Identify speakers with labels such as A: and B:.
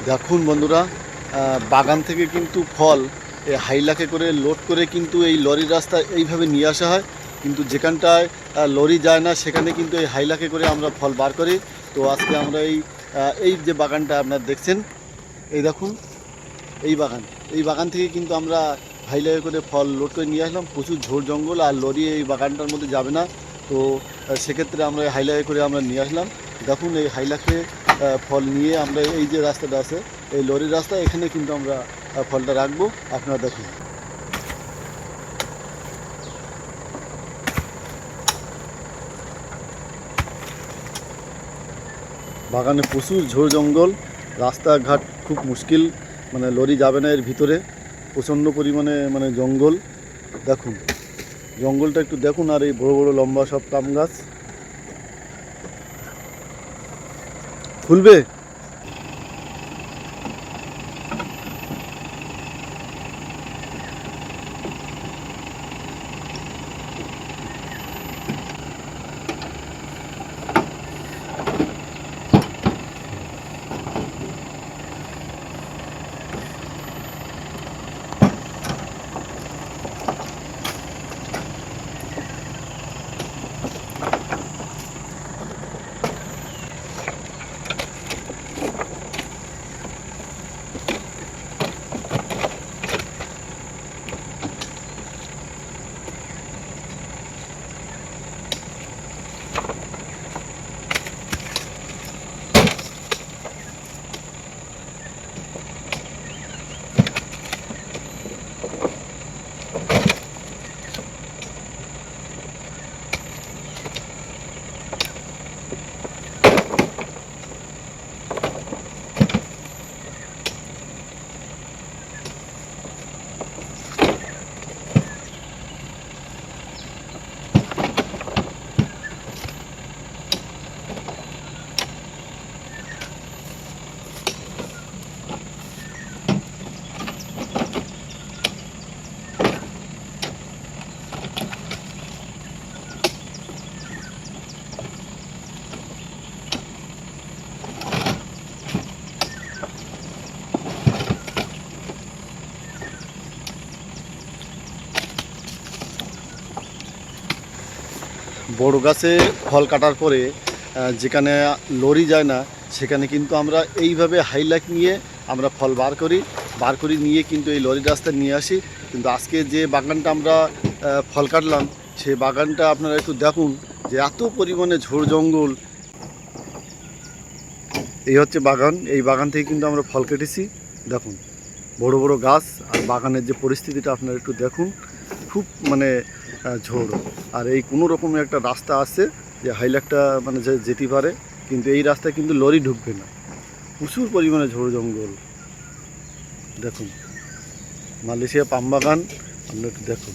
A: দেখুন বন্ধুরা, বাগান থেকে কিন্তু ফল হাইলাকে করে লোড করে কিন্তু এই লরির রাস্তা এইভাবে নিয়ে আসা হয়। কিন্তু যেখানটায় লরি যায় না সেখানে কিন্তু এই হাইলাকে করে আমরা ফল বার করি। তো আজকে আমরা এই যে বাগানটা আপনারা দেখছেন, এই দেখুন এই বাগান থেকে কিন্তু আমরা হাইলাকে করে ফল লোড করে নিয়ে আসলাম। প্রচুর ঝোড় জঙ্গল আর লরি এই বাগানটার মধ্যে যাবে না। তো সেক্ষেত্রে আমরা এই হাইলাকে করে আমরা নিয়ে আসলাম। দেখুন এই হাইলাকে ফল নিয়ে আমরা এই যে রাস্তাটা আছে, এই লরির রাস্তা, এখানে কিন্তু আমরা ফলটা রাখবো। আপনারা দেখুন, বাগানে প্রচুর ঝোড় জঙ্গল, রাস্তাঘাট খুব মুশকিল, মানে লরি যাবে না এর ভিতরে। প্রচণ্ড পরিমাণে মানে জঙ্গল। দেখুন জঙ্গলটা একটু দেখুন, আর এই বড় বড় লম্বা সব পাম গাছ। খুলবে। বড় গাছে ফল কাটার পরে যেখানে লরি যায় না সেখানে কিন্তু আমরা এইভাবে হাইলাইট নিয়ে আমরা ফল বার করি নিয়ে কিন্তু এই লরির রাস্তায় নিয়ে আসি। কিন্তু আজকে যে বাগানটা আমরা ফল কাটলাম, সেই বাগানটা আপনারা একটু দেখুন যে এত পরিমাণে ঝোড় জঙ্গল। এই হচ্ছে বাগান, এই বাগান থেকে কিন্তু আমরা ফল কেটেছি। দেখুন বড় বড় গাছ, আর বাগানের যে পরিস্থিতিটা আপনারা একটু দেখুন, খুব মানে ঝোড়। আর এই কোনো রকমের একটা রাস্তা আছে যে হাইলাকটা মানে যেতে পারে, কিন্তু এই রাস্তায় কিন্তু লরি ঢুকবে না। প্রচুর পরিমাণে ঝোড় জঙ্গল। দেখুন মালয়েশিয়া পাম বাগান, আপনারা একটু দেখুন।